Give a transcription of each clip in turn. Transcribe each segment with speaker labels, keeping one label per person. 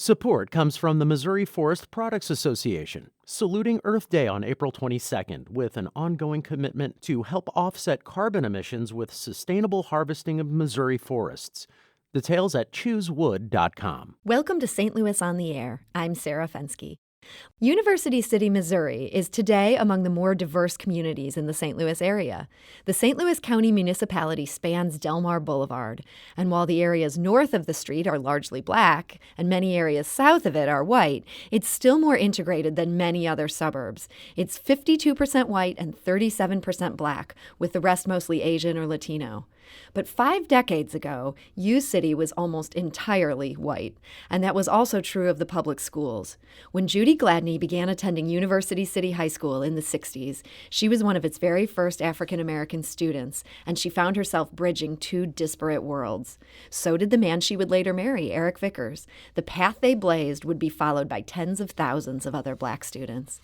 Speaker 1: Support comes from the Missouri Forest Products Association, saluting Earth Day on April 22nd with an ongoing commitment to help offset carbon emissions with sustainable harvesting of Missouri forests. Details at choosewood.com.
Speaker 2: Welcome to St. Louis on the Air. I'm Sarah Fenske. University City, Missouri is today among the more diverse communities in the St. Louis area. The St. Louis County municipality spans Delmar Boulevard, and while the areas north of the street are largely black and many areas south of it are white, it's still more integrated than many other suburbs. It's 52% white and 37% black, with the rest mostly Asian or Latino. But 5 decades ago, U City was almost entirely white, and that was also true of the public schools. When Judy Gladney began attending University City High School in the 60s, she was one of its very first African-American students, and she found herself bridging two disparate worlds. So did the man she would later marry, Eric Vickers. The path they blazed would be followed by tens of thousands of other black students.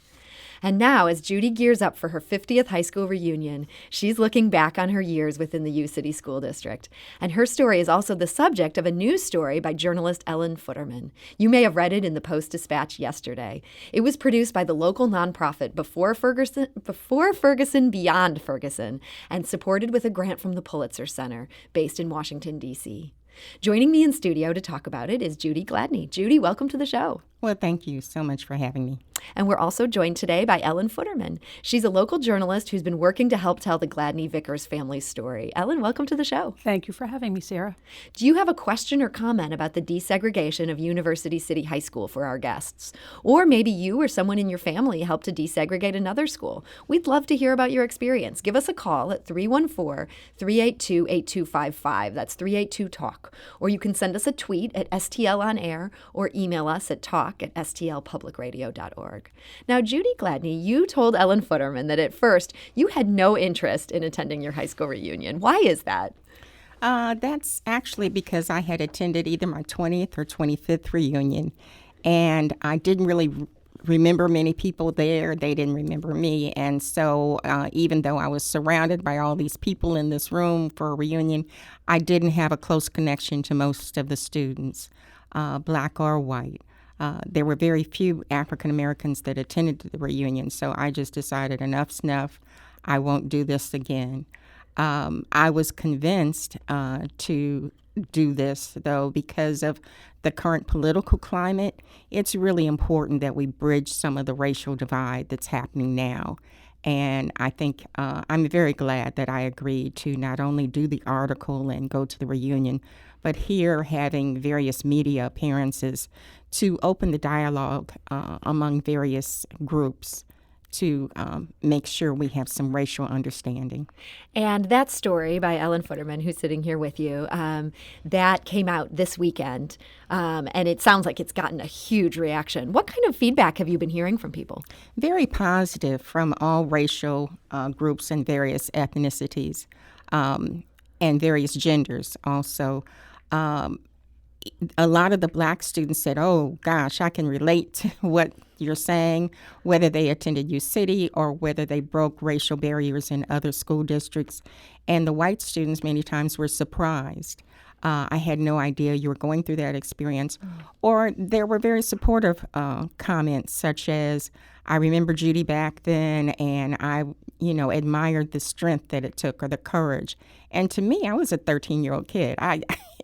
Speaker 2: And now, as Judy gears up for her 50th high school reunion, she's looking back on her years within the U City School District. And her story is also the subject of a news story by journalist Ellen Futterman. You may have read it in the Post-Dispatch yesterday. It was produced by the local nonprofit Before Ferguson, Beyond Ferguson, and supported with a grant from the Pulitzer Center, based in Washington, D.C. Joining me in studio to talk about it is Judy Gladney. Judy, welcome to the show.
Speaker 3: Well, thank you so much for having me.
Speaker 2: And we're also joined today by Ellen Futterman. She's a local journalist who's been working to help tell the Gladney-Vickers family story. Ellen, welcome to the show.
Speaker 4: Thank you for having me, Sarah.
Speaker 2: Do you have a question or comment about the desegregation of University City High School for our guests? Or maybe you or someone in your family helped to desegregate another school. We'd love to hear about your experience. Give us a call at 314-382-8255. That's 382-TALK. Or you can send us a tweet at STL on air or email us at talk@stlpublicradio.org. Now, Judy Gladney, you told Ellen Futterman that at first you had no interest in attending your high school reunion. Why is that?
Speaker 3: That's actually because I had attended either my 20th or 25th reunion, and I didn't really remember many people there. They didn't remember me. And so even though I was surrounded by all these people in this room for a reunion, I didn't have a close connection to most of the students, black or white. There were very few African Americans that attended the reunion, so I just decided enough's enough. I won't do this again. I was convinced to do this, though, because of the current political climate. It's really important that we bridge some of the racial divide that's happening now. And I think I'm very glad that I agreed to not only do the article and go to the reunion, but here having various media appearances to open the dialogue among various groups to make sure we have some racial understanding.
Speaker 2: And that story by Ellen Futterman, who's sitting here with you, that came out this weekend, and it sounds like it's gotten a huge reaction. What kind of feedback have you been hearing from people?
Speaker 3: Very positive from all racial groups and various ethnicities and various genders also. A lot of the black students said, oh, gosh, I can relate to what you're saying, whether they attended U City or whether they broke racial barriers in other school districts. And the white students many times were surprised. I had no idea you were going through that experience. Or there were very supportive comments such as, I remember Judy back then, and I, admired the strength that it took or the courage. And to me, I was a 13-year-old kid.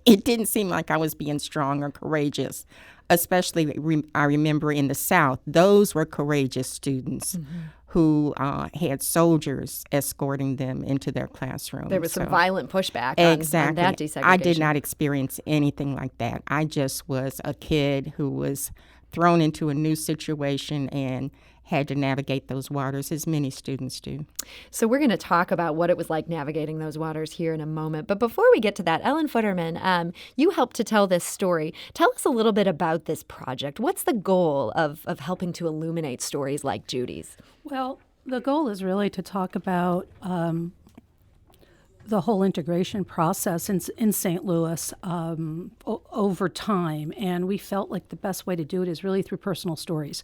Speaker 3: It didn't seem like I was being strong or courageous, especially I remember in the South. Those were courageous students who had soldiers escorting them into their classrooms.
Speaker 2: There was some violent pushback on that desegregation.
Speaker 3: I did not experience anything like that. I just was a kid who was thrown into a new situation and had to navigate those waters, as many students do.
Speaker 2: So we're going to talk about what it was like navigating those waters here in a moment. But before we get to that, Ellen Futterman, you helped to tell this story. Tell us a little bit about this project. What's the goal of helping to illuminate stories like Judy's?
Speaker 4: Well, the goal is really to talk about the whole integration process in St. Louis over time, and we felt like the best way to do it is really through personal stories.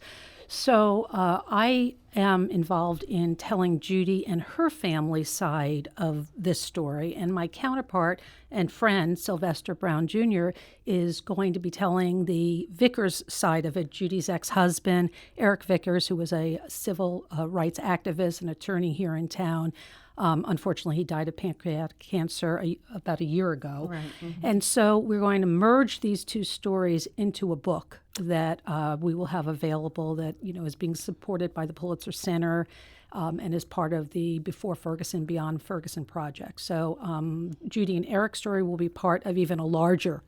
Speaker 4: So I am involved in telling Judy and her family side of this story, and my counterpart and friend, Sylvester Brown Jr., is going to be telling the Vickers side of it. Judy's ex-husband, Eric Vickers, who was a civil rights activist and attorney here in town. Unfortunately, he died of pancreatic cancer about a year ago.
Speaker 3: Right. Mm-hmm.
Speaker 4: And so we're going to merge these two stories into a book that we will have available that, is being supported by the Pulitzer Center and is part of the Before Ferguson, Beyond Ferguson project. So Judy and Eric's story will be part of even a larger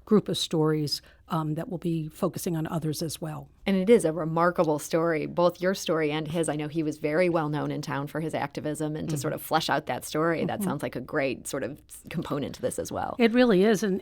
Speaker 4: group of stories that will be focusing on others as well.
Speaker 2: And it is a remarkable story, both your story and his. I know he was very well known in town for his activism, and to sort of flesh out that story, that sounds like a great sort of component to this as well.
Speaker 4: It really is, and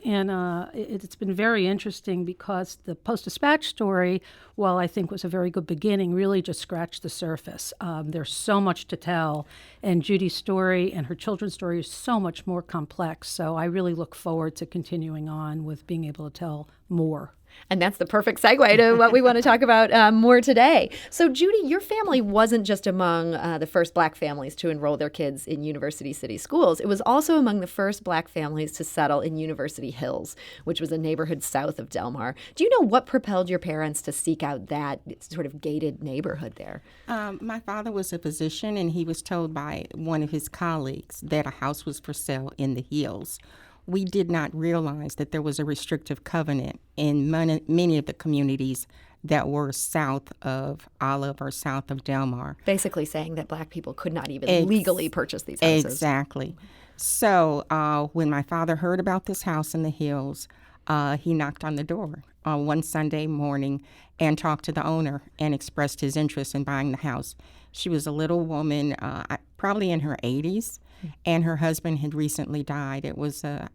Speaker 4: it's been very interesting because the Post-Dispatch story, while I think was a very good beginning, really just scratched the surface. There's so much to tell, and Judy's story and her children's story is so much more complex, so I really look forward to continuing on with being able to tell more.
Speaker 2: And that's the perfect segue to what we want to talk about more today. So, Judy, your family wasn't just among the first Black families to enroll their kids in University City schools. It was also among the first Black families to settle in University Hills, which was a neighborhood south of Del Mar. Do you know what propelled your parents to seek out that sort of gated neighborhood there?
Speaker 3: My father was a physician, and he was told by one of his colleagues that a house was for sale in the Hills. We did not realize that there was a restrictive covenant in many of the communities that were south of Olive or south of Del Mar.
Speaker 2: Basically saying that Black people could not even legally purchase these houses.
Speaker 3: Exactly. So when my father heard about this house in the Hills, he knocked on the door one Sunday morning and talked to the owner and expressed his interest in buying the house. She was a little woman, probably in her 80s. And her husband had recently died. It was a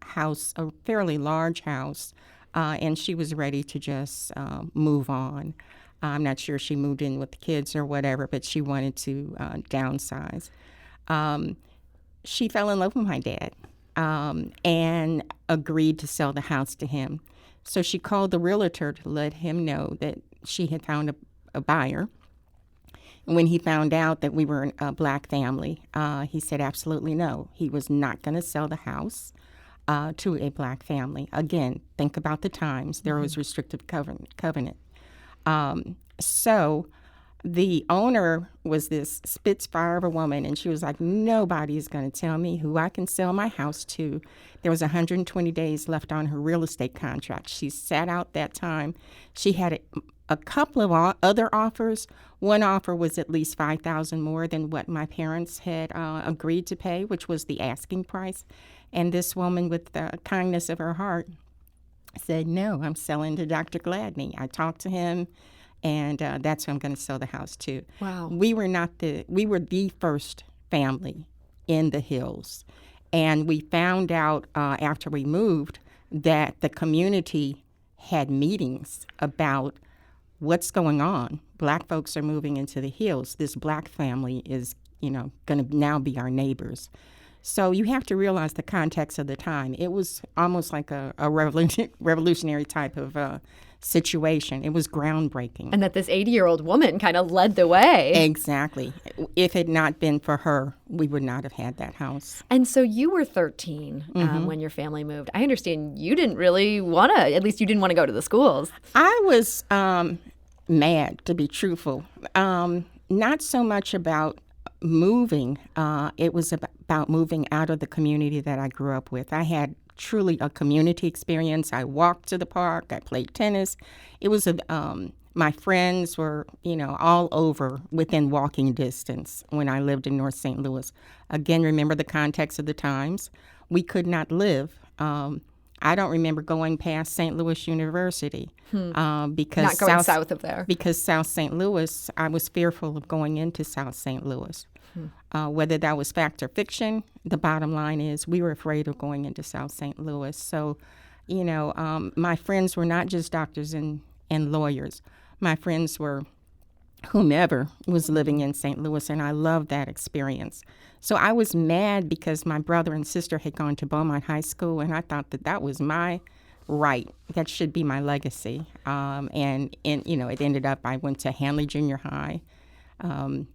Speaker 3: fairly large house, and she was ready to just move on. I'm not sure she moved in with the kids or whatever, but she wanted to downsize. She fell in love with my dad and agreed to sell the house to him. So she called the realtor to let him know that she had found a buyer. When he found out that we were a Black family, he said absolutely no. He was not going to sell the house to a Black family. Again, think about the times. There was restrictive covenant. So the owner was this spitfire of a woman, and she was like, nobody's going to tell me who I can sell my house to. There was 120 days left on her real estate contract. She sat out that time. She had a couple of other offers. One offer was at least $5,000 more than what my parents had agreed to pay, which was the asking price. And this woman, with the kindness of her heart, said, no, I'm selling to Dr. Gladney. I talked to him, and that's who I'm going to sell the house to.
Speaker 2: Wow.
Speaker 3: We were the first family in the Hills. And we found out after we moved that the community had meetings about what's going on. Black folks are moving into the Hills. This Black family is, going to now be our neighbors. So you have to realize the context of the time. It was almost like a revolutionary type of situation. It was groundbreaking.
Speaker 2: And that this 80-year-old woman kind of led the way.
Speaker 3: Exactly. If it had not been for her, we would not have had that house.
Speaker 2: And so you were 13 when your family moved. I understand you didn't really want to, at least you didn't want to go to the schools.
Speaker 3: I was mad, to be truthful. Not so much about moving. It was about moving out of the community that I grew up with. I had truly a community experience. I walked to the park. I played tennis. It was my friends were, all over within walking distance when I lived in North St. Louis. Again, remember the context of the times. We could not live. I don't remember going past St. Louis University because
Speaker 2: not going south of there.
Speaker 3: Because South St. Louis, I was fearful of going into South St. Louis. Whether that was fact or fiction, the bottom line is we were afraid of going into South St. Louis. So, my friends were not just doctors and lawyers. My friends were whomever was living in St. Louis, and I loved that experience. So I was mad because my brother and sister had gone to Beaumont High School, and I thought that was my right. That should be my legacy. And it ended up, I went to Hanley Junior High, and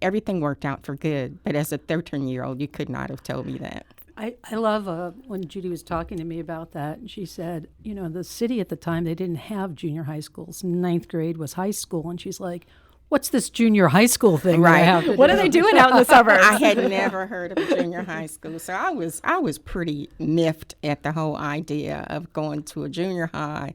Speaker 3: everything worked out for good. But as a 13-year-old, you could not have told me that.
Speaker 4: I love when Judy was talking to me about that, and she said, the city at the time, they didn't have junior high schools. Ninth grade was high school, and she's like, what's this junior high school thing that I have to
Speaker 2: What
Speaker 4: do?
Speaker 2: are they doing out in the suburbs?
Speaker 3: I had never heard of a junior high school, so I was pretty miffed at the whole idea of going to a junior high,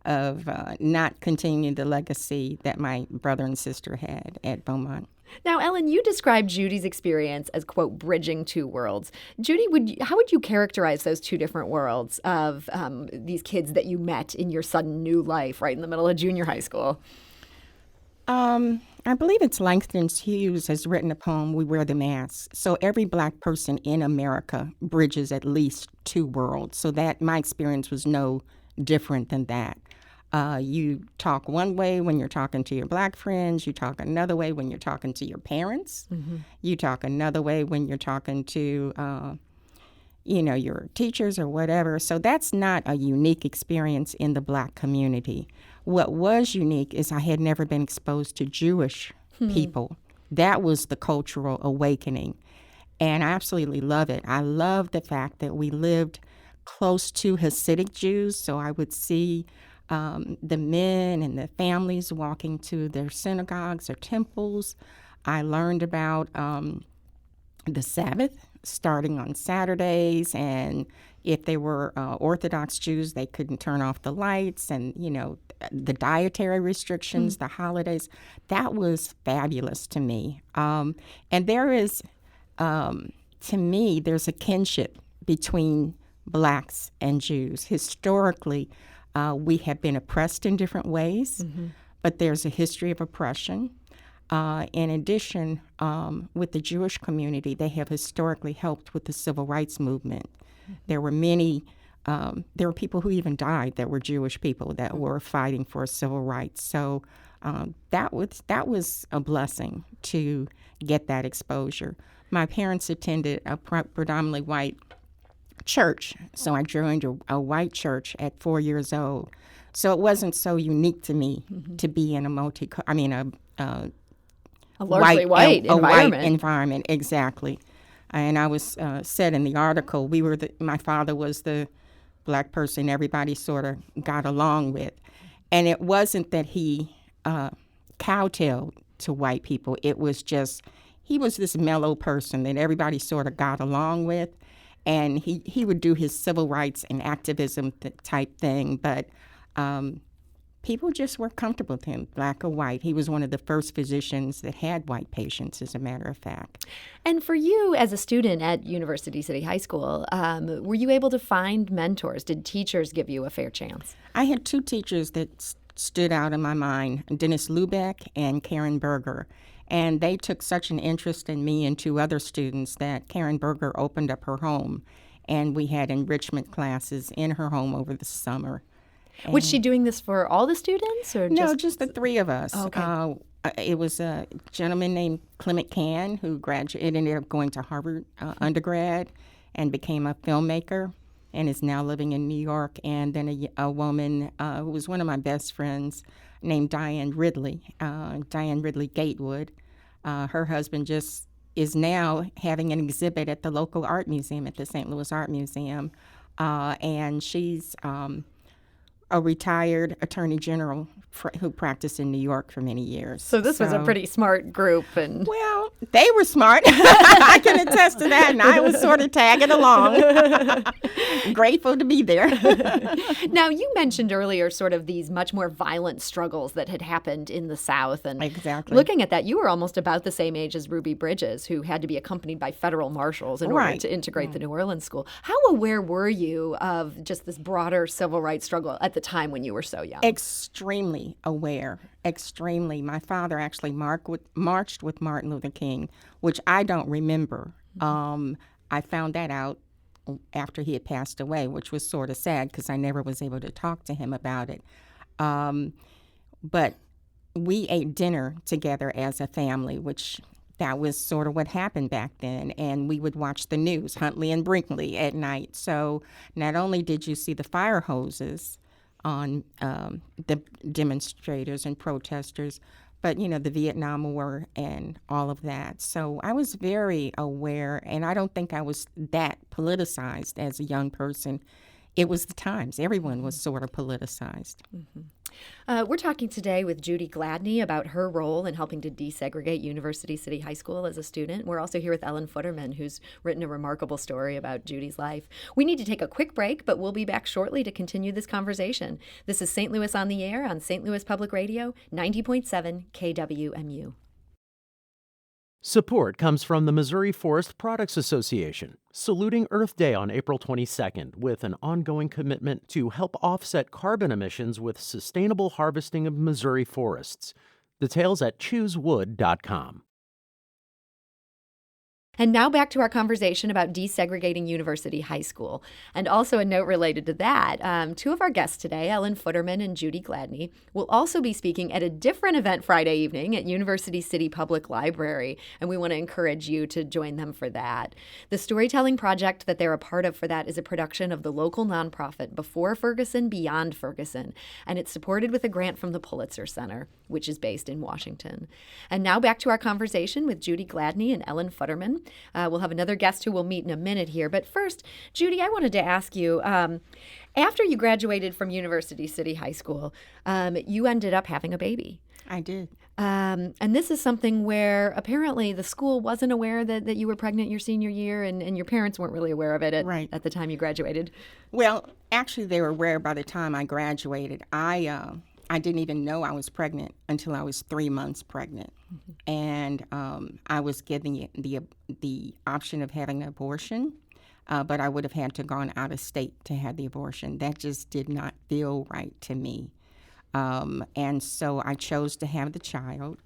Speaker 3: of not continuing the legacy that my brother and sister had at Beaumont.
Speaker 2: Now, Ellen, you described Judy's experience as, quote, bridging two worlds. Judy, how would you characterize those two different worlds of these kids that you met in your sudden new life right in the middle of junior high school?
Speaker 3: I believe it's Langston Hughes has written a poem, We Wear the Mask. So every Black person in America bridges at least two worlds. So that my experience was no different than that. You talk one way when you're talking to your Black friends. You talk another way when you're talking to your parents. Mm-hmm. You talk another way when you're talking to, your teachers or whatever. So that's not a unique experience in the Black community. What was unique is I had never been exposed to Jewish people. That was the cultural awakening. And I absolutely love it. I love the fact that we lived close to Hasidic Jews. So I would see the men and the families walking to their synagogues or temples. I learned about the Sabbath starting on Saturdays, and if they were Orthodox Jews, they couldn't turn off the lights, and the dietary restrictions, the holidays. That was fabulous to me. And there is, to me, there's a kinship between Blacks and Jews. Historically, we have been oppressed in different ways, but there's a history of oppression. In addition, with the Jewish community, they have historically helped with the civil rights movement. There were there were people who even died that were Jewish people that were fighting for civil rights. So that was a blessing to get that exposure. My parents attended a predominantly white church, so I joined a white church at 4 years old. So it wasn't so unique to me to be in a
Speaker 2: largely white environment.
Speaker 3: White environment, exactly. And I was said in the article, my father was the Black person everybody sort of got along with. And it wasn't that he kowtowed to white people. It was just, he was this mellow person that everybody sort of got along with. And he would do his civil rights and activism type thing. But people just were comfortable with him, Black or white. He was one of the first physicians that had white patients, as a matter of fact.
Speaker 2: And for you as a student at University City High School, were you able to find mentors? Did teachers give you a fair chance?
Speaker 3: I had two teachers that stood out in my mind, Dennis Lubeck and Karen Berger. And they took such an interest in me and two other students that Karen Berger opened up her home. And we had enrichment classes in her home over the summer.
Speaker 2: Was she doing this for all the students, or
Speaker 3: no, just the three of us?
Speaker 2: Oh, okay.
Speaker 3: It was a gentleman named Clement Can who ended up going to Harvard undergrad and became a filmmaker and is now living in New York. And then a woman who was one of my best friends named Diane Ridley Gatewood. Her husband just is now having an exhibit at the local art museum, at the St. Louis Art Museum. And she's a retired attorney general who practiced in New York for many years.
Speaker 2: So this was a pretty smart group. And
Speaker 3: well, they were smart. I can attest to that, and I was sort of tagging along. Grateful to be there.
Speaker 2: Now, you mentioned earlier sort of these much more violent struggles that had happened in the South. And
Speaker 3: exactly.
Speaker 2: Looking at that, you were almost about the same age as Ruby Bridges, who had to be accompanied by federal marshals in order to integrate the New Orleans school. How aware were you of just this broader civil rights struggle at the time when you were so young?
Speaker 3: Extremely aware. Extremely. My father actually marched with Martin Luther King, which I don't remember. I found that out after he had passed away, which was sort of sad because I never was able to talk to him about it. But we ate dinner together as a family, which that was sort of what happened back then. And we would watch the news, Huntley and Brinkley, at night. So not only did you see the fire hoses on the demonstrators and protesters, but, the Vietnam War and all of that. So I was very aware, and I don't think I was that politicized as a young person. It was the times. Everyone was sort of politicized.
Speaker 2: Mm-hmm. We're talking today with Judy Gladney about her role in helping to desegregate University City High School as a student. We're also here with Ellen Futterman, who's written a remarkable story about Judy's life. We need to take a quick break, but we'll be back shortly to continue this conversation. This is St. Louis on the Air on St. Louis Public Radio, 90.7 KWMU.
Speaker 1: Support comes from the Missouri Forest Products Association, saluting Earth Day on April 22nd with an ongoing commitment to help offset carbon emissions with sustainable harvesting of Missouri forests. Details at choosewood.com.
Speaker 2: And now back to our conversation about desegregating University High School. And also a note related to that, two of our guests today, Ellen Futterman and Judy Gladney, will also be speaking at a different event Friday evening at University City Public Library, and we want to encourage you to join them for that. The storytelling project that they're a part of for that is a production of the local nonprofit Before Ferguson, Beyond Ferguson, and it's supported with a grant from the Pulitzer Center, which is based in Washington. And now back to our conversation with Judy Gladney and Ellen Futterman. We'll have another guest who we'll meet in a minute here. But first, Judy, I wanted to ask you, after you graduated from University City High School, you ended up having a baby.
Speaker 3: I did.
Speaker 2: And this is something where apparently the school wasn't aware that you were pregnant your senior year, and your parents weren't really aware of it at the time you graduated.
Speaker 3: Well, actually, they were aware by the time I graduated. I didn't even know I was pregnant until I was 3 months pregnant. Mm-hmm. And I was given the option of having an abortion, but I would have had to gone out of state to have the abortion. That just did not feel right to me. And so I chose to have the child.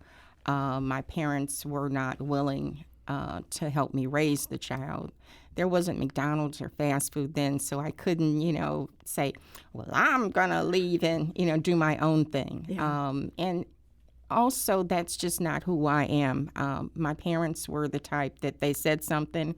Speaker 3: My parents were not willing to help me raise the child. There wasn't McDonald's or fast food then, so I couldn't, say, well, I'm going to leave and, do my own thing. Yeah. And also, that's just not who I am. My parents were the type that they said something,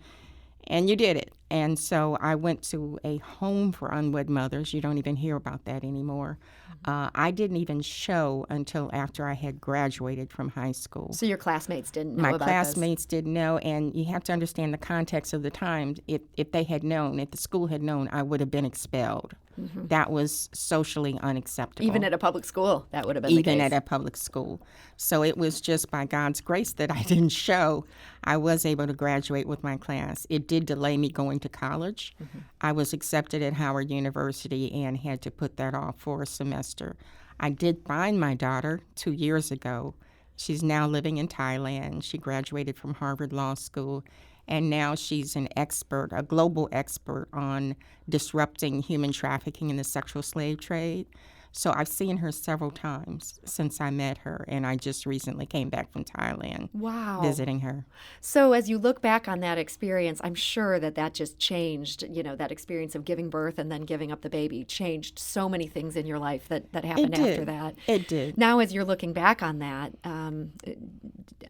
Speaker 3: and you did it. And so I went to a home for unwed mothers. You don't even hear about that anymore. I didn't even show until after I had graduated from high school.
Speaker 2: So your classmates didn't know
Speaker 3: about
Speaker 2: this?
Speaker 3: My classmates didn't know, and you have to understand the context of the time. If they had known, if the school had known, I would have been expelled. Mm-hmm. That was socially unacceptable.
Speaker 2: Even at a public school, that would have been the case.
Speaker 3: Even at a public school. So it was just by God's grace that I didn't show. I was able to graduate with my class. It did delay me going to college. Mm-hmm. I was accepted at Howard University and had to put that off for a semester. I did find my daughter 2 years ago. She's now living in Thailand. She graduated from Harvard Law School, and now she's an expert, a global expert on disrupting human trafficking in the sexual slave trade. So I've seen her several times since I met her, and I just recently came back from Thailand.
Speaker 2: Wow.
Speaker 3: Visiting her.
Speaker 2: So as you look back on that experience, I'm sure that just changed, that experience of giving birth and then giving up the baby changed so many things in your life that happened after that.
Speaker 3: It did.
Speaker 2: Now, as you're looking back on that,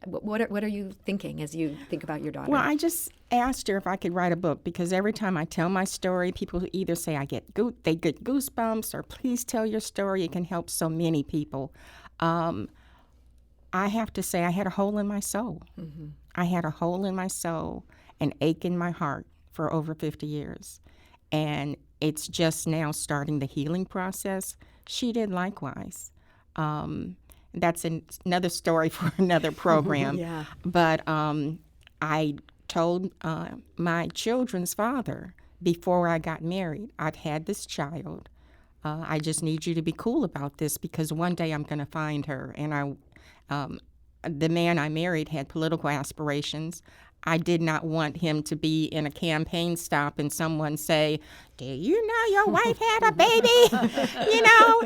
Speaker 2: what are you thinking as you think about your daughter?
Speaker 3: Well, I just asked her if I could write a book, because every time I tell my story, people either say they get goosebumps, or please tell your story. It can help so many people. I have to say I had a hole in my soul. Mm-hmm. I had a hole in my soul, an ache in my heart for over 50 years. And it's just now starting the healing process. She did likewise. That's another story for another program.
Speaker 2: Yeah.
Speaker 3: But I told my children's father before I got married, I've had this child. I just need you to be cool about this, because one day I'm going to find her. And the man I married had political aspirations. I did not want him to be in a campaign stop and someone say, "Do you know your wife had a baby?"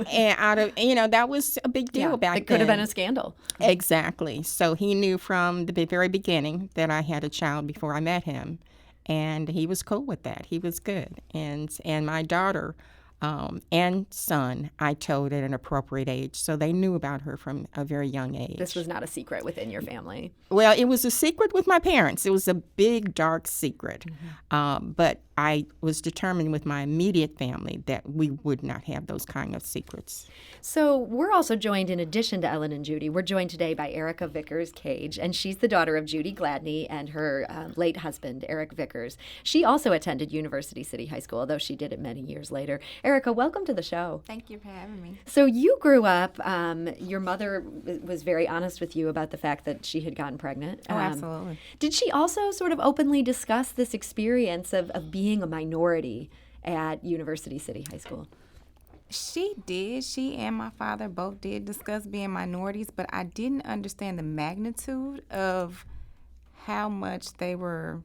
Speaker 3: And that was a big deal back then.
Speaker 2: It could have been a scandal.
Speaker 3: Exactly. So he knew from the very beginning that I had a child before I met him, and he was cool with that. He was good. And my daughter, and son, I told at an appropriate age. So they knew about her from a very young age.
Speaker 2: This was not a secret within your family.
Speaker 3: Well, it was a secret with my parents. It was a big, dark secret. But I was determined with my immediate family that we would not have those kind of secrets.
Speaker 2: So we're also joined, in addition to Ellen and Judy, we're joined today by Erica Vickers Cage, and she's the daughter of Judy Gladney and her late husband, Eric Vickers. She also attended University City High School, although she did it many years later. Erica, welcome to the show.
Speaker 5: Thank you for having me.
Speaker 2: So you grew up, your mother was very honest with you about the fact that she had gotten pregnant.
Speaker 5: Oh, absolutely.
Speaker 2: Did she also sort of openly discuss this experience of being a minority at University City High School?
Speaker 5: She did. She and my father both did discuss being minorities, but I didn't understand the magnitude of how much they were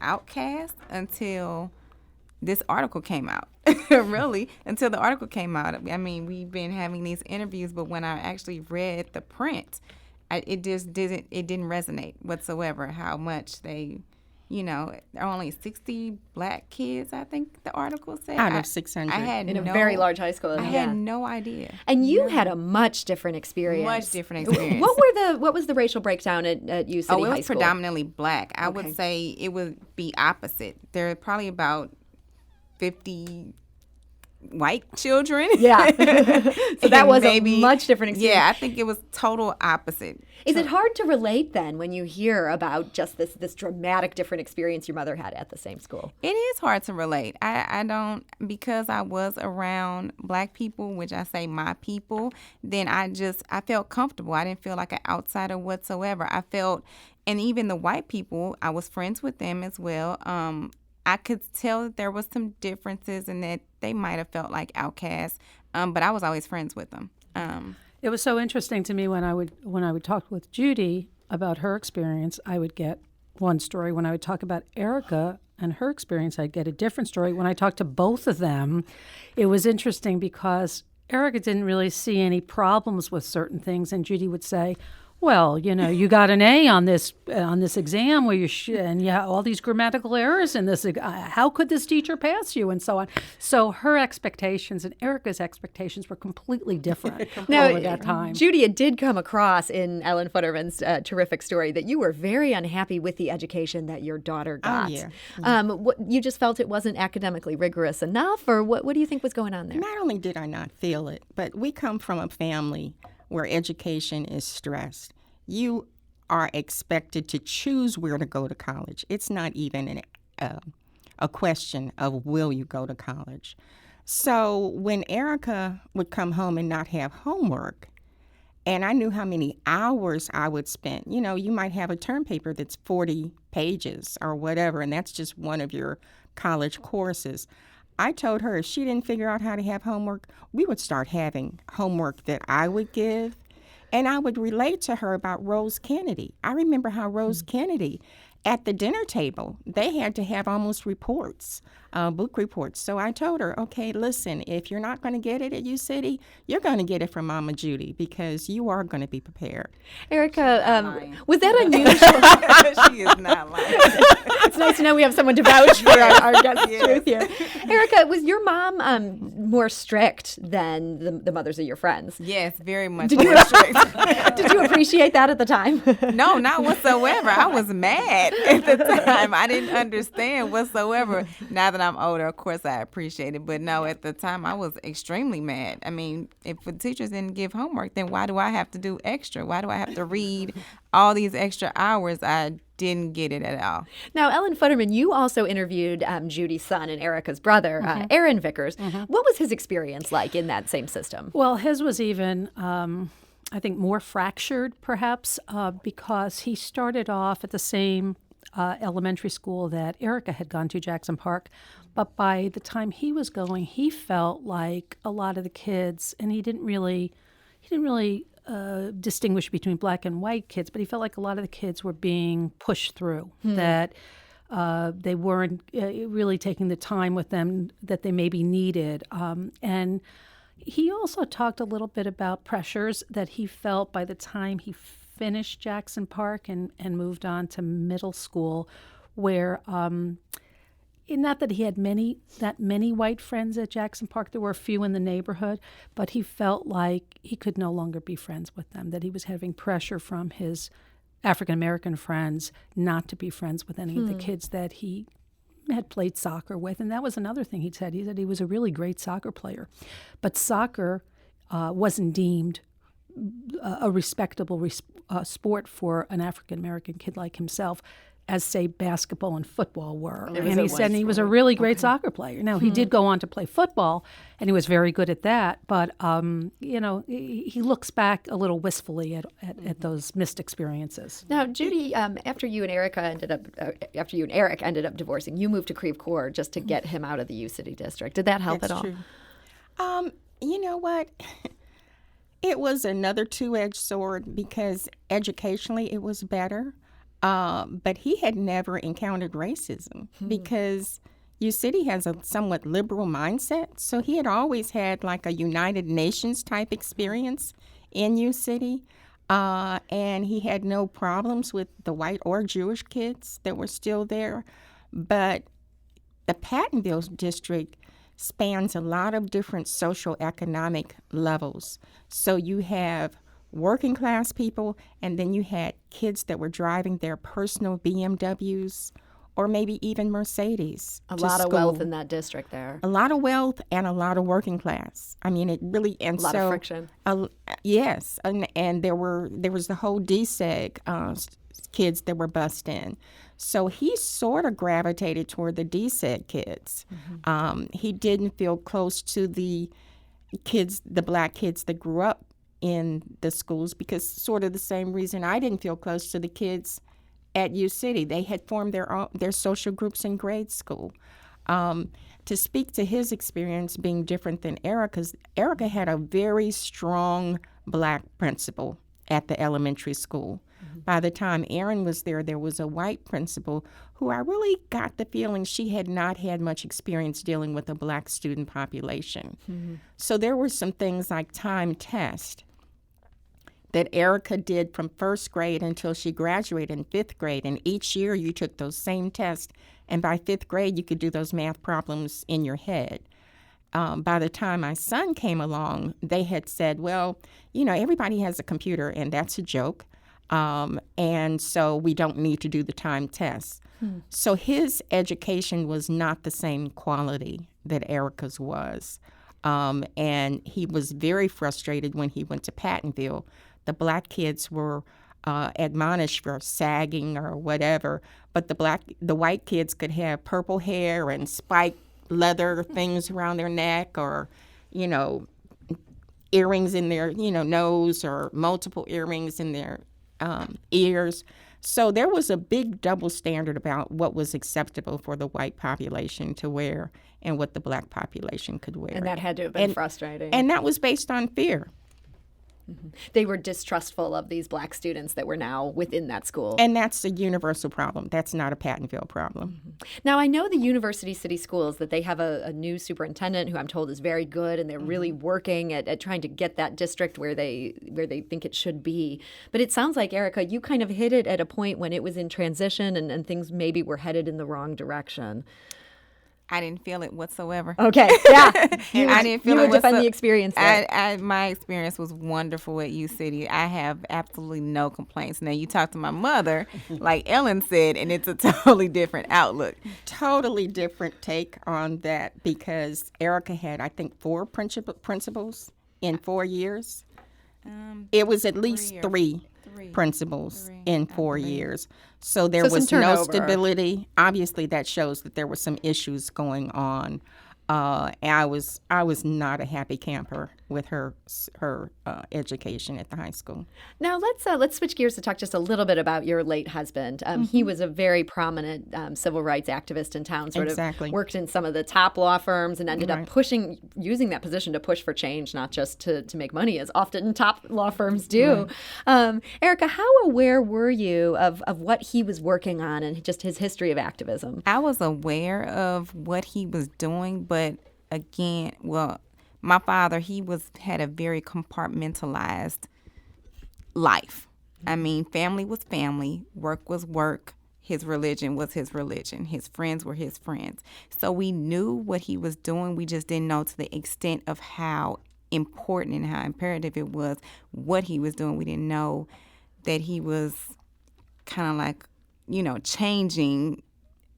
Speaker 5: outcast until this article came out. Really, until the article came out. I mean, we've been having these interviews, but when I actually read the print, it didn't resonate whatsoever how much they, there are only 60 black kids, I think the article said.
Speaker 3: Out of 600.
Speaker 5: I had
Speaker 2: In a very large high school.
Speaker 5: I had no idea.
Speaker 2: And you had a much different experience.
Speaker 5: Much different experience.
Speaker 2: What was the racial breakdown at U City High School?
Speaker 5: It was predominantly black. I
Speaker 2: Okay.
Speaker 5: would say it would be opposite. There are probably about 50 white children.
Speaker 2: Yeah. So that was a
Speaker 5: maybe,
Speaker 2: much different experience.
Speaker 5: Yeah, I think it was total opposite.
Speaker 2: Is it hard to relate then when you hear about just this dramatic different experience your mother had at the same school?
Speaker 5: It is hard to relate. I don't, because I was around black people, which I say my people, then I felt comfortable. I didn't feel like an outsider whatsoever. I felt, and even the white people, I was friends with them as well. I could tell that there was some differences and that they might have felt like outcasts, but I was always friends with them.
Speaker 4: It was so interesting to me when I would talk with Judy about her experience, I would get one story. When I would talk about Erica and her experience, I'd get a different story. When I talked to both of them, it was interesting because Erica didn't really see any problems with certain things, and Judy would say, well, you got an A on this exam where and all these grammatical errors in this. How could this teacher pass you, and so on. So her expectations and Erica's expectations were completely different over that time.
Speaker 2: Judy, it did come across in Ellen Futterman's terrific story that you were very unhappy with the education that your daughter got.
Speaker 3: Oh, yeah.
Speaker 2: You just felt it wasn't academically rigorous enough, or what do you think was going on there?
Speaker 3: Not only did I not feel it, but we come from a family where education is stressed. You are expected to choose where to go to college. It's not even a question of will you go to college. So when Erica would come home and not have homework, and I knew how many hours I would spend, you might have a term paper that's 40 pages or whatever, and that's just one of your college courses. I told her if she didn't figure out how to have homework, we would start having homework that I would give. And I would relate to her about Rose Kennedy. I remember how Rose Kennedy, at the dinner table, they had to have almost reports, book reports. So I told her, okay, listen, if you're not going to get it at U City, you're going to get it from Mama Judy because you are going to be prepared.
Speaker 2: Erica, was that unusual?
Speaker 5: She is not lying.
Speaker 2: It's nice to know we have someone to vouch for our guest's truth here. Erica, was your mom more strict than the mothers of your friends?
Speaker 5: Yes, very much more strict.
Speaker 2: Did you appreciate that at the time?
Speaker 5: No, not whatsoever. I was mad at the time. I didn't understand whatsoever. Now that I'm older, of course, I appreciate it. But no, at the time, I was extremely mad. I mean, if the teachers didn't give homework, then why do I have to do extra? Why do I have to read all these extra hours? I didn't get it at all.
Speaker 2: Now, Ellen Futterman, you also interviewed Judy's son and Erica's brother, Aaron Vickers. What was his experience like in that same system?
Speaker 4: Well, his was even, I think, more fractured, perhaps, because he started off at the same elementary school that Erica had gone to, Jackson Park. But by the time he was going, he felt like a lot of the kids, and he didn't really distinguish between black and white kids, but he felt like a lot of the kids were being pushed through, that they weren't really taking the time with them that they maybe needed. And he also talked a little bit about pressures that he felt by the time he finished Jackson Park and moved on to middle school, where not that he had many white friends at Jackson Park. There were a few in the neighborhood, but he felt like he could no longer be friends with them, that he was having pressure from his African-American friends not to be friends with any of the kids that he had played soccer with. And that was another thing he said. He said he was a really great soccer player. But soccer wasn't deemed a respectable sport for an African-American kid like himself, as, say, basketball and football were. And he said he was a really great soccer player. Now, he did go on to play football, and he was very good at that. But, he looks back a little wistfully at those missed experiences.
Speaker 2: Now, Judy, after you and Eric ended up divorcing, you moved to Creve Coeur just to get him out of the U City district. Did that help at all?
Speaker 3: True. You know what? It was another two-edged sword because educationally it was better. But he had never encountered racism because U City has a somewhat liberal mindset. So he had always had like a United Nations type experience in U City. And he had no problems with the white or Jewish kids that were still there. But the Pattonville district spans a lot of different socioeconomic levels. So you have working class people, and then you had kids that were driving their personal BMWs or maybe even Mercedes.
Speaker 2: A lot of wealth in that district there.
Speaker 3: A lot of wealth and a lot of working class. I mean, it really, and
Speaker 2: a lot of friction.
Speaker 3: Yes, and there was the whole DSEG kids that were bussed in. So he sort of gravitated toward the DSEG kids. He didn't feel close to the kids, the black kids that grew up in the schools, because sort of the same reason I didn't feel close to the kids at U City. They had formed their social groups in grade school. To speak to his experience being different than Erica's, Erica had a very strong black principal at the elementary school. By the time Aaron was there was a white principal who I really got the feeling she had not had much experience dealing with a black student population. So there were some things like time test that Erica did from first grade until she graduated in fifth grade. And each year you took those same tests. And by fifth grade, you could do those math problems in your head. By the time my son came along, they had said, well, everybody has a computer, and that's a joke. And so we don't need to do the time tests. So his education was not the same quality that Erica's was. And he was very frustrated when he went to Pattonville. The black kids were admonished for sagging or whatever, but the white kids could have purple hair and spiked leather things around their neck, or, earrings in their, nose, or multiple earrings in their ears. So there was a big double standard about what was acceptable for the white population to wear and what the black population could wear.
Speaker 2: And that had to have been frustrating.
Speaker 3: And that was based on fear.
Speaker 2: They were distrustful of these black students that were now within that school.
Speaker 3: And that's a universal problem. That's not a Pattonville problem.
Speaker 2: Now, I know the University City Schools, that they have a new superintendent who I'm told is very good, and they're really working at trying to get that district where they think it should be. But it sounds like, Erica, you kind of hit it at a point when it was in transition and things maybe were headed in the wrong direction.
Speaker 5: I didn't feel it whatsoever.
Speaker 2: Okay, yeah.
Speaker 5: I didn't feel
Speaker 2: you
Speaker 5: it.
Speaker 2: You would defend the experience there.
Speaker 5: My experience was wonderful at U City. I have absolutely no complaints. Now, you talk to my mother, like Ellen said, and it's a totally different outlook.
Speaker 3: Totally different take on that, because Erica had, I think, 4 principals in 4 years. It was at least three principals in 4 years. So there was no stability. Obviously, that shows that there were some issues going on. And I was not a happy camper with her education at the high school.
Speaker 2: Now let's switch gears to talk just a little bit about your late husband. He was a very prominent civil rights activist in town. Sort of worked in some of the top law firms and ended up using that position to push for change, not just to make money, as often top law firms do. Erica, how aware were you of what he was working on and just his history of activism?
Speaker 5: I was aware of what he was doing, but again, my father, he had a very compartmentalized life. I mean, family was family, work was work, his religion was his religion. His friends were his friends. So we knew what he was doing. We just didn't know to the extent of how important and how imperative it was what he was doing. We didn't know that he was kind of like, changing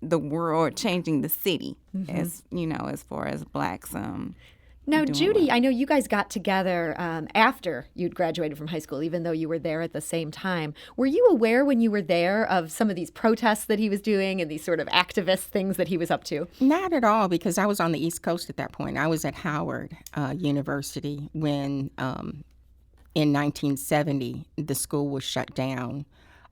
Speaker 5: the world, changing the city, as far as blacks.
Speaker 2: Now,
Speaker 5: doing
Speaker 2: Judy,
Speaker 5: well.
Speaker 2: I know you guys got together after you'd graduated from high school, even though you were there at the same time. Were you aware when you were there of some of these protests that he was doing and these sort of activist things that he was up to?
Speaker 3: Not at all, because I was on the East Coast at that point. I was at Howard University when, in 1970, the school was shut down.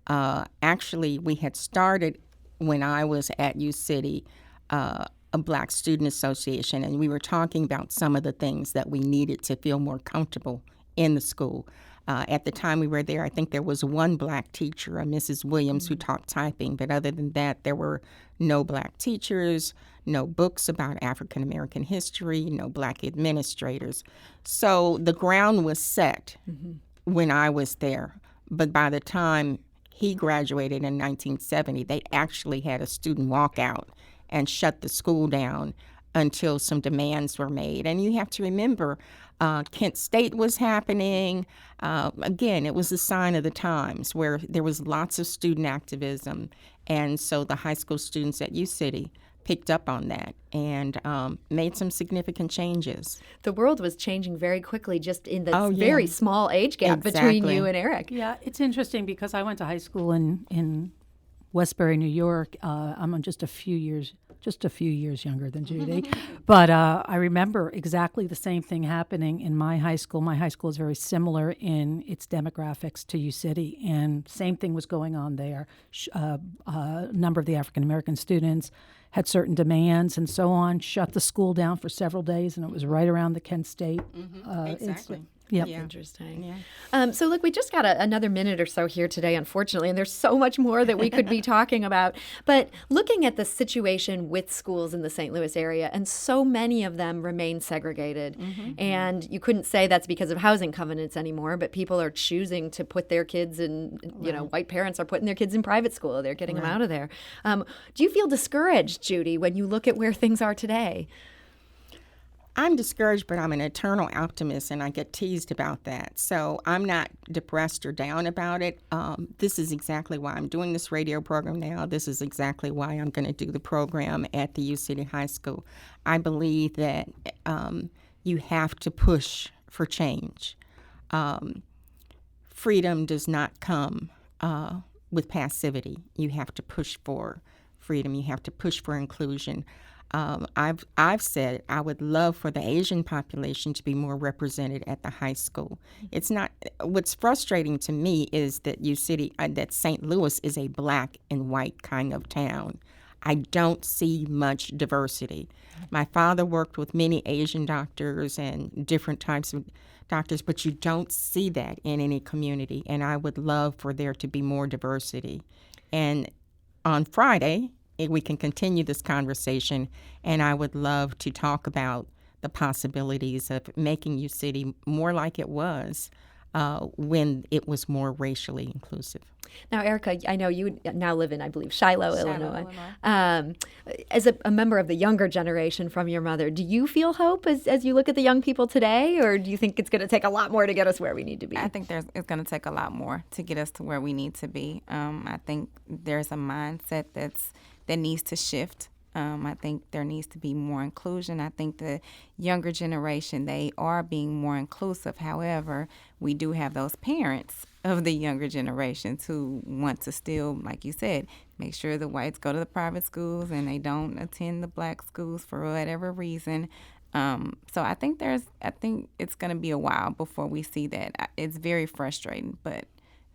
Speaker 3: Actually, we had started when I was at U City, a Black Student Association, and we were talking about some of the things that we needed to feel more comfortable in the school. At the time we were there, I think there was one Black teacher, a Mrs. Williams, who taught typing, but other than that, there were no Black teachers, no books about African American history, no Black administrators. So the ground was set when I was there, but by the time he graduated in 1970, they actually had a student walkout and shut the school down until some demands were made. And you have to remember, Kent State was happening. Again, it was a sign of the times where there was lots of student activism. And so the high school students at U City picked up on that and made some significant changes.
Speaker 2: The world was changing very quickly just in this
Speaker 3: Oh, yeah.
Speaker 2: very small age gap between
Speaker 3: Exactly.
Speaker 2: you and Eric.
Speaker 4: Yeah, it's interesting because I went to high school in Westbury, New York. I'm just a few years younger than Judy. But I remember exactly the same thing happening in my high school. My high school is very similar in its demographics to U City, and same thing was going on there. A number of the African American students had certain demands and so on, shut the school down for several days, and it was right around the Kent State.
Speaker 3: Exactly.
Speaker 4: Yep.
Speaker 3: Yeah.
Speaker 2: Interesting.
Speaker 3: Yeah.
Speaker 2: So, look, we just got another minute or so here today, unfortunately, and there's so much more that we could be talking about. But looking at the situation with schools in the St. Louis area, and so many of them remain segregated, and you couldn't say that's because of housing covenants anymore, but people are choosing to put their kids in, white parents are putting their kids in private school. They're getting them out of there. Do you feel discouraged, Judy, when you look at where things are today?
Speaker 3: I'm discouraged, but I'm an eternal optimist, and I get teased about that. So I'm not depressed or down about it. This is exactly why I'm doing this radio program now. This is exactly why I'm going to do the program at the U City High School. I believe that you have to push for change. Freedom does not come with passivity. You have to push for freedom. You have to push for inclusion. I've said I would love for the Asian population to be more represented at the high school. It's not. What's frustrating to me is that that St. Louis is a black and white kind of town. I don't see much diversity. My father worked with many Asian doctors and different types of doctors, but you don't see that in any community. And I would love for there to be more diversity. And on Friday, we can continue this conversation, and I would love to talk about the possibilities of making U City more like it was when it was more racially inclusive.
Speaker 2: Now, Erica, I know you now live in, I believe, Shiloh, Illinois. As a member of the younger generation from your mother, do you feel hope as you look at the young people today, or do you think it's going to take a lot more to get us where we need to be?
Speaker 5: I think it's going to take a lot more to get us to where we need to be. I think there's a mindset that needs to shift. I think there needs to be more inclusion. I think the younger generation, they are being more inclusive. However, we do have those parents of the younger generations who want to still, like you said, make sure the whites go to the private schools and they don't attend the black schools for whatever reason. So I think it's going to be a while before we see that. It's very frustrating, but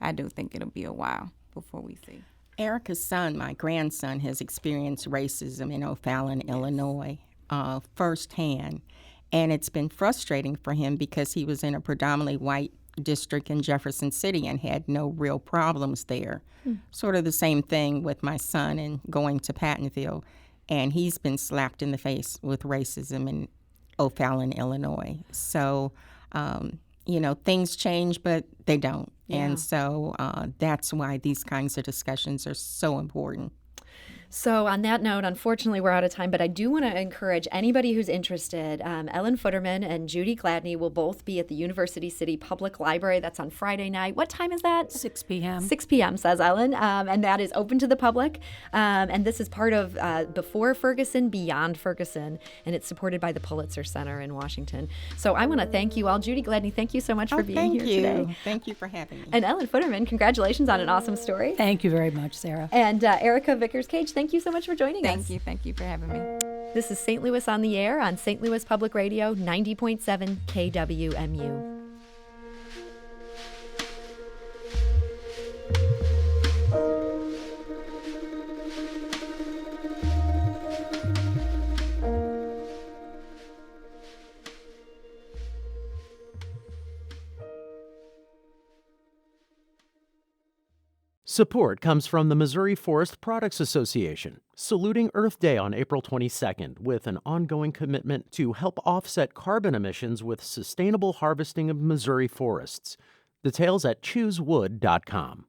Speaker 5: I do think it'll be a while before we see.
Speaker 3: Erica's son, my grandson, has experienced racism in O'Fallon, Illinois, firsthand. And it's been frustrating for him because he was in a predominantly white district in Jefferson City and had no real problems there. Sort of the same thing with my son and going to Pattonville. And he's been slapped in the face with racism in O'Fallon, Illinois. So, things change, but they don't. And so that's why these kinds of discussions are so important.
Speaker 2: So on that note, unfortunately, we're out of time, but I do want to encourage anybody who's interested. Ellen Futterman and Judy Gladney will both be at the University City Public Library. That's on Friday night. What time is that?
Speaker 4: 6 p.m.
Speaker 2: 6 p.m., says Ellen, and that is open to the public. And this is part of Before Ferguson, Beyond Ferguson, and it's supported by the Pulitzer Center in Washington. So I want to thank you all. Judy Gladney, thank you so much for being here today.
Speaker 3: Thank you for having me.
Speaker 2: And Ellen Futterman, congratulations on an awesome story.
Speaker 4: Thank you very much, Sarah.
Speaker 2: And Erica Vickers Cage, thank you so much for joining us.
Speaker 5: Thank you for having me.
Speaker 2: This is St. Louis on the Air on St. Louis Public Radio, 90.7 KWMU.
Speaker 1: Support comes from the Missouri Forest Products Association, saluting Earth Day on April 22nd with an ongoing commitment to help offset carbon emissions with sustainable harvesting of Missouri forests. Details at choosewood.com.